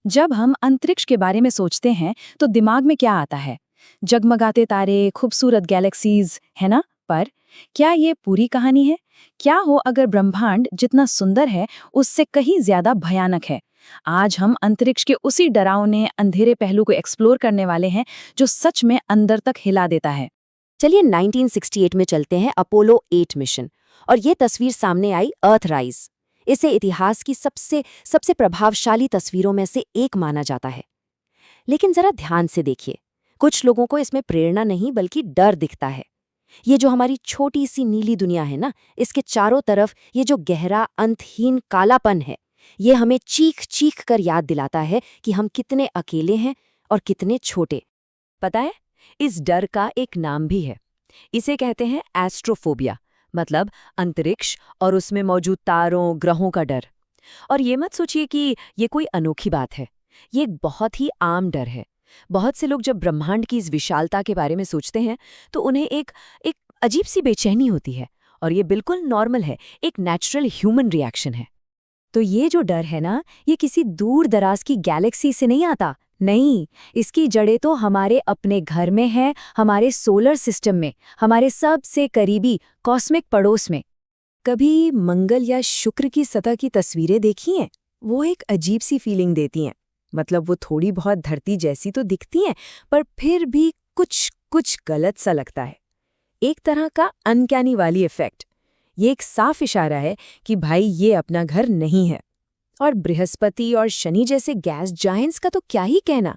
जब हम अंतरिक्ष के बारे में सोचते हैं तो दिमाग में क्या आता है? जगमगाते तारे, खूबसूरत गैलेक्सीज, है ना? पर क्या ये पूरी कहानी है? क्या हो अगर ब्रह्मांड जितना सुंदर है उससे कहीं ज्यादा भयानक है? आज हम अंतरिक्ष के उसी डरावने अंधेरे पहलू को एक्सप्लोर करने वाले हैं जो सच में अंदर तक हिला देता है। चलिए 1968 में चलते हैं अपोलो 8 मिशन। और ये तस्वीर सामने आई अर्थराइज। इसे इतिहास की सबसे सबसे प्रभावशाली तस्वीरों में से एक माना जाता है। लेकिन जरा ध्यान से देखिए, कुछ लोगों को इसमें प्रेरणा नहीं बल्कि डर दिखता है। ये जो हमारी छोटी सी नीली दुनिया है ना, इसके चारों तरफ ये जो गहरा अंतहीन कालापन है, ये हमें चीख चीख कर याद दिलाता है कि हम कितने अकेले हैं और कितने छोटे। पता है, इस डर का एक नाम भी है। इसे कहते हैं एस्ट्रोफोबिया, मतलब अंतरिक्ष और उसमें मौजूद तारों ग्रहों का डर। और ये मत सोचिए कि ये कोई अनोखी बात है, ये एक बहुत ही आम डर है। बहुत से लोग जब ब्रह्मांड की इस विशालता के बारे में सोचते हैं तो उन्हें एक एक अजीब सी बेचैनी होती है, और ये बिल्कुल नॉर्मल है, एक नेचुरल ह्यूमन रिएक्शन है। तो ये जो डर है ना, ये किसी दूर दराज की गैलेक्सी से नहीं आता। नहीं, इसकी जड़ें तो हमारे अपने घर में है, हमारे सोलर सिस्टम में, हमारे सबसे करीबी कॉस्मिक पड़ोस में। कभी मंगल या शुक्र की सतह की तस्वीरें देखी हैं? वो एक अजीब सी फीलिंग देती हैं। मतलब वो थोड़ी बहुत धरती जैसी तो दिखती हैं, पर फिर भी कुछ कुछ गलत सा लगता है। एक तरह का अनकैनी वाली इफेक्ट। ये एक साफ इशारा है कि भाई ये अपना घर नहीं है। और बृहस्पति और शनि जैसे गैस जायंट्स का तो क्या ही कहना।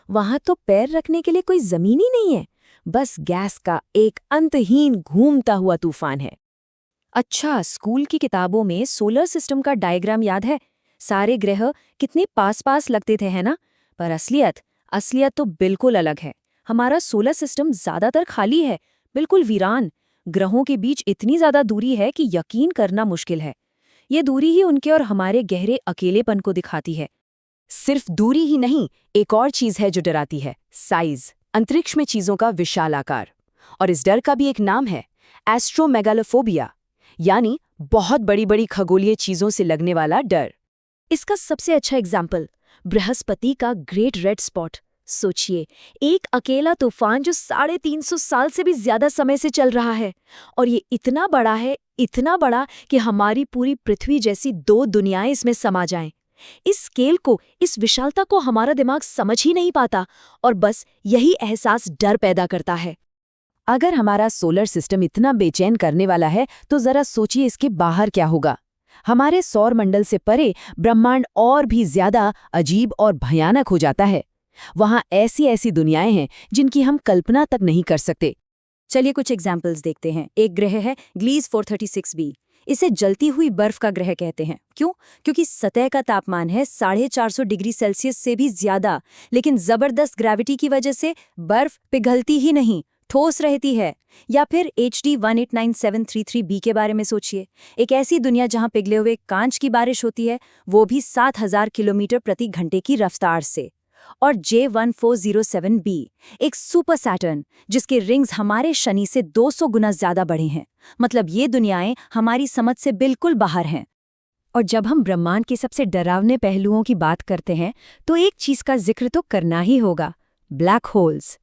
वहां तो पैर रखने के लिए कोई जमीन ही नहीं है, बस गैस का एक अंतहीन घूमता हुआ तूफान है। अच्छा, स्कूल की किताबों में सोलर सिस्टम का डायग्राम याद है? सारे ग्रह कितने पास पास लगते थे, है ना? पर असलियत तो बिल्कुल अलग है। हमारा सोलर सिस्टम ज्यादातर खाली है, बिल्कुल वीरान। ग्रहों के बीच इतनी ज्यादा दूरी है कि यकीन करना मुश्किल है। ये दूरी ही उनके और हमारे गहरे अकेलेपन को दिखाती है। सिर्फ दूरी ही नहीं, एक और चीज है जो डराती है, साइज। अंतरिक्ष में चीजों का विशाल आकार। और इस डर का भी एक नाम है, एस्ट्रोमेगालोफोबिया, यानी बहुत बड़ी बड़ी खगोलीय चीजों से लगने वाला डर। इसका सबसे अच्छा एग्जाम्पल बृहस्पति का ग्रेट रेड स्पॉट। सोचिए, एक अकेला तूफान जो 350 साल से भी ज्यादा समय से चल रहा है, और ये इतना बड़ा है, इतना बड़ा कि हमारी पूरी पृथ्वी जैसी 2 दुनियाएं इसमें समा जाएं। इस स्केल को, इस विशालता को हमारा दिमाग समझ ही नहीं पाता, और बस यही एहसास डर पैदा करता है। अगर हमारा सोलर सिस्टम इतना बेचैन करने वाला है तो जरा सोचिए इसके बाहर क्या होगा। हमारे सौर मंडल से परे ब्रह्मांड और भी ज्यादा अजीब और भयानक हो जाता है। वहां ऐसी ऐसी दुनियाएं हैं जिनकी हम कल्पना तक नहीं कर सकते। चलिए कुछ एग्जाम्पल्स देखते हैं। एक ग्रह है ग्लीज 436b। इसे जलती हुई बर्फ का ग्रह कहते हैं। क्यों? क्योंकि सतह का तापमान है 450 डिग्री सेल्सियस से भी ज्यादा, लेकिन जबरदस्त ग्रेविटी की वजह से बर्फ पिघलती ही नहीं, ठोस रहती है। या फिर HD 189733b के बारे में सोचिए। एक ऐसी दुनिया जहां पिघले हुए कांच की बारिश होती है, वो भी 7000 किलोमीटर प्रति घंटे की रफ्तार से। और J1407b, एक सुपर सैटर्न जिसके रिंग्स हमारे शनि से 200 गुना ज्यादा बड़े हैं। मतलब ये दुनियाएं हमारी समझ से बिल्कुल बाहर हैं। और जब हम ब्रह्मांड के सबसे डरावने पहलुओं की बात करते हैं तो एक चीज का जिक्र तो करना ही होगा, ब्लैक होल्स।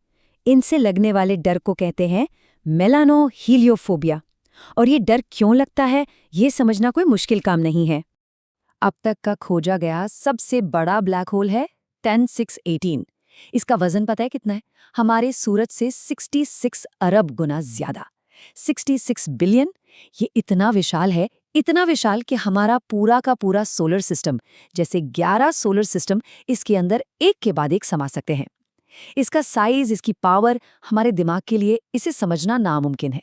इनसे लगने वाले डर को कहते हैं मेलानोहीलियोफोबिया। और ये डर क्यों लगता है, ये समझना कोई मुश्किल काम नहीं है। अब तक का खोजा गया सबसे बड़ा ब्लैक होल है 10618। इसका वजन पता है कितना है? हमारे सूरज से 66 अरब गुना ज्यादा, 66 बिलियन। ये इतना विशाल है, इतना विशाल कि हमारा पूरा का पूरा सोलर सिस्टम, जैसे 11 सोलर सिस्टम, इसके अंदर एक के बाद एक समा सकते हैं। इसका साइज, इसकी पावर, हमारे दिमाग के लिए इसे समझना नामुमकिन है।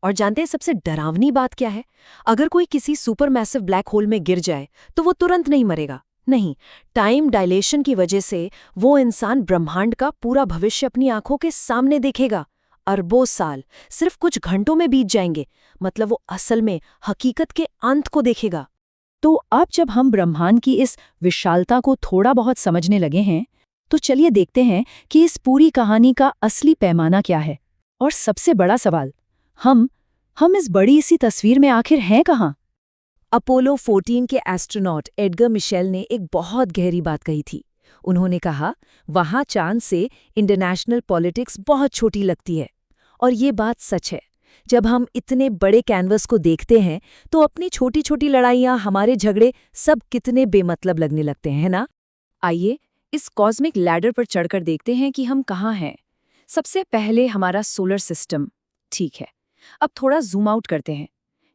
और जानते हैं सबसे डरावनी बात क्या है? अगर कोई किसी सुपरमैसिव ब्लैक होल में गिर जाए तो वो तुरंत नहीं मरेगा। नहीं, टाइम डायलेशन की वजह से वो इंसान ब्रह्मांड का पूरा भविष्य अपनी आंखों के सामने देखेगा। अरबों साल सिर्फ कुछ घंटों में बीत जाएंगे। मतलब वो असल में हकीकत के अंत को देखेगा। तो अब जब हम ब्रह्मांड की इस विशालता को थोड़ा बहुत समझने लगे हैं, तो चलिए देखते हैं कि इस पूरी कहानी का असली पैमाना क्या है। और सबसे बड़ा सवाल, हम इस बड़ी सी तस्वीर में आखिर हैं कहाँ? अपोलो 14 के एस्ट्रोनॉट एडगर मिशेल ने एक बहुत गहरी बात कही थी। उन्होंने कहा, वहाँ चांद से इंटरनेशनल पॉलिटिक्स बहुत छोटी लगती है। और ये बात सच है। जब हम इतने बड़े कैनवस को देखते हैं तो अपनी छोटी छोटी लड़ाइयाँ, हमारे झगड़े सब कितने बेमतलब लगने लगते हैं, है ना? आइए इस कॉस्मिक लैडर पर चढ़कर देखते हैं कि हम कहाँ हैं। सबसे पहले हमारा सोलर सिस्टम। ठीक है, अब थोड़ा जूम आउट करते हैं।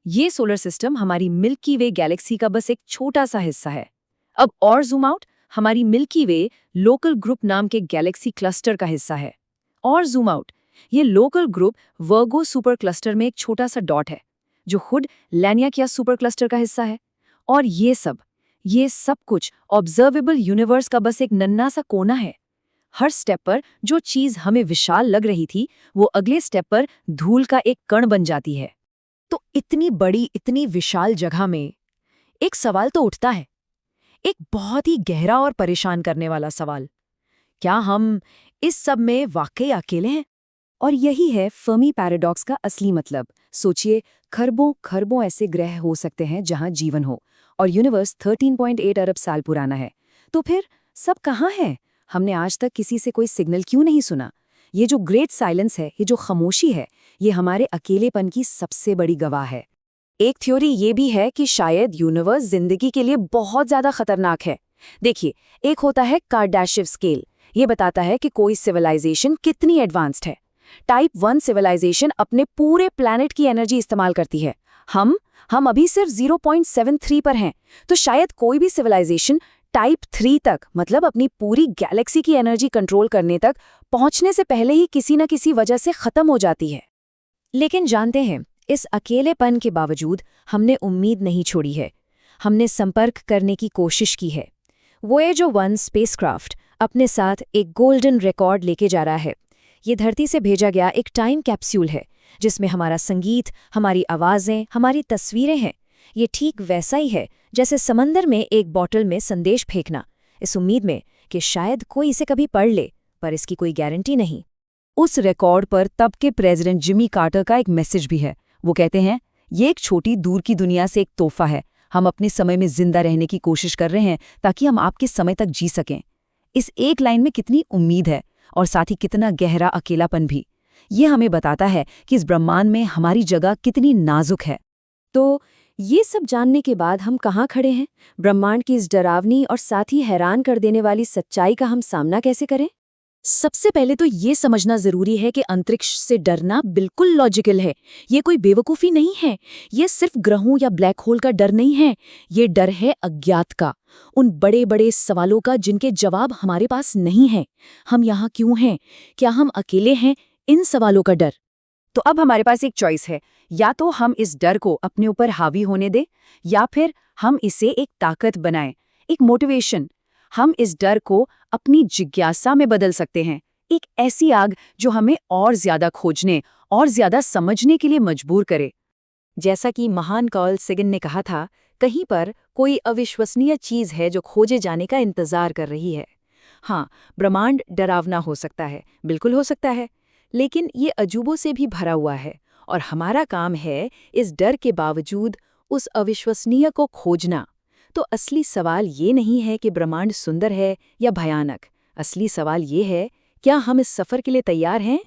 ये सोलर सिस्टम हमारी मिल्की वे गैलेक्सी का बस एक छोटा सा हिस्सा है। अब और जूम आउट, हमारी मिल्की वे लोकल ग्रुप नाम के गैलेक्सी क्लस्टर का हिस्सा है। और जूम आउट, ये लोकल ग्रुप वर्गो सुपर क्लस्टर में एक छोटा सा डॉट है, जो खुद लैनियाकिया सुपर क्लस्टर का हिस्सा है। और ये सब कुछ ऑब्जर्वेबल यूनिवर्स का बस एक नन्हा सा कोना है। हर स्टेप पर जो चीज हमें विशाल लग रही थी, वो अगले स्टेप पर धूल का एक कण बन जाती है। तो इतनी बड़ी, इतनी विशाल जगह में एक सवाल तो उठता है, एक बहुत ही गहरा और परेशान करने वाला सवाल। क्या हम इस सब में वाकई अकेले हैं? और यही है फर्मी पैराडॉक्स का असली मतलब। सोचिए, खरबों खरबों ऐसे ग्रह हो सकते हैं जहां जीवन हो, और यूनिवर्स 13.8 अरब साल पुराना है। तो फिर सब कहाँ है? हमने आज तक किसी से कोई सिग्नल क्यों नहीं सुना? ये जो ग्रेट साइलेंस है, ये जो खामोशी है, ये हमारे अकेलेपन की सबसे बड़ी गवाह है। एक थ्योरी ये भी है कि शायद यूनिवर्स जिंदगी के लिए बहुत ज्यादा खतरनाक है। देखिए, एक होता है कार्डाशिव स्केल। ये बताता है कि कोई सिविलाइजेशन कितनी एडवांस्ड है। टाइप 1 सिविलाइजेशन अपने पूरे प्लैनेट की एनर्जी इस्तेमाल करती है। हम अभी सिर्फ 0.73 पर हैं। तो शायद कोई भी सिविलाइजेशन टाइप 3 तक, मतलब अपनी पूरी गैलेक्सी की एनर्जी कंट्रोल करने तक पहुंचने से पहले ही किसी न किसी वजह से खत्म हो जाती है। लेकिन जानते हैं, इस अकेलेपन के बावजूद हमने उम्मीद नहीं छोड़ी है। हमने संपर्क करने की कोशिश की है। वोयेजर 1 स्पेसक्राफ्ट अपने साथ एक गोल्डन रिकॉर्ड लेके जा रहा है। ये धरती से भेजा गया एक टाइम कैप्सूल है, जिसमें हमारा संगीत, हमारी आवाज़ें, हमारी तस्वीरें हैं। ये ठीक वैसा ही है जैसे समंदर में एक बॉटल में संदेश फेंकना, इस उम्मीद में कि शायद कोई इसे कभी पढ़ ले, पर इसकी कोई गारंटी नहीं। उस रिकॉर्ड पर तब के प्रेसिडेंट जिमी कार्टर का एक मैसेज भी है। वो कहते हैं, ये एक छोटी दूर की दुनिया से एक तोहफा है। हम अपने समय में जिंदा रहने की कोशिश कर रहे हैं ताकि हम आपके समय तक जी सकें। इस एक लाइन में कितनी उम्मीद है, और साथ ही कितना गहरा अकेलापन भी। ये हमें बताता है कि इस ब्रह्मांड में हमारी जगह कितनी नाजुक है। तो ये सब जानने के बाद हम कहाँ खड़े हैं? ब्रह्मांड की इस डरावनी और साथ ही हैरान कर देने वाली सच्चाई का हम सामना कैसे करें? सबसे पहले तो ये समझना जरूरी है कि अंतरिक्ष से डरना बिल्कुल लॉजिकल है। ये कोई बेवकूफ़ी नहीं है। ये सिर्फ ग्रहों या ब्लैक होल का डर नहीं है। ये डर है अज्ञात का, उन बड़े बड़े सवालों का जिनके जवाब हमारे पास नहीं है। हम यहाँ क्यों हैं? क्या हम अकेले हैं? इन सवालों का डर। तो अब हमारे पास एक चॉइस है, या तो हम इस डर को अपने ऊपर हावी होने दें, या फिर हम इसे एक ताकत बनाएं, एक मोटिवेशन। हम इस डर को अपनी जिज्ञासा में बदल सकते हैं, एक ऐसी आग जो हमें और ज्यादा खोजने और ज्यादा समझने के लिए मजबूर करे। जैसा कि महान कार्ल सेगन ने कहा था, कहीं पर कोई अविश्वसनीय चीज है जो खोजे जाने का इंतजार कर रही है। हाँ, ब्रह्मांड डरावना हो सकता है, बिल्कुल हो सकता है, लेकिन ये अजूबों से भी भरा हुआ है, और हमारा काम है इस डर के बावजूद उस अविश्वसनीय को खोजना। तो असली सवाल ये नहीं है कि ब्रह्मांड सुंदर है या भयानक। असली सवाल ये है, क्या हम इस सफर के लिए तैयार हैं?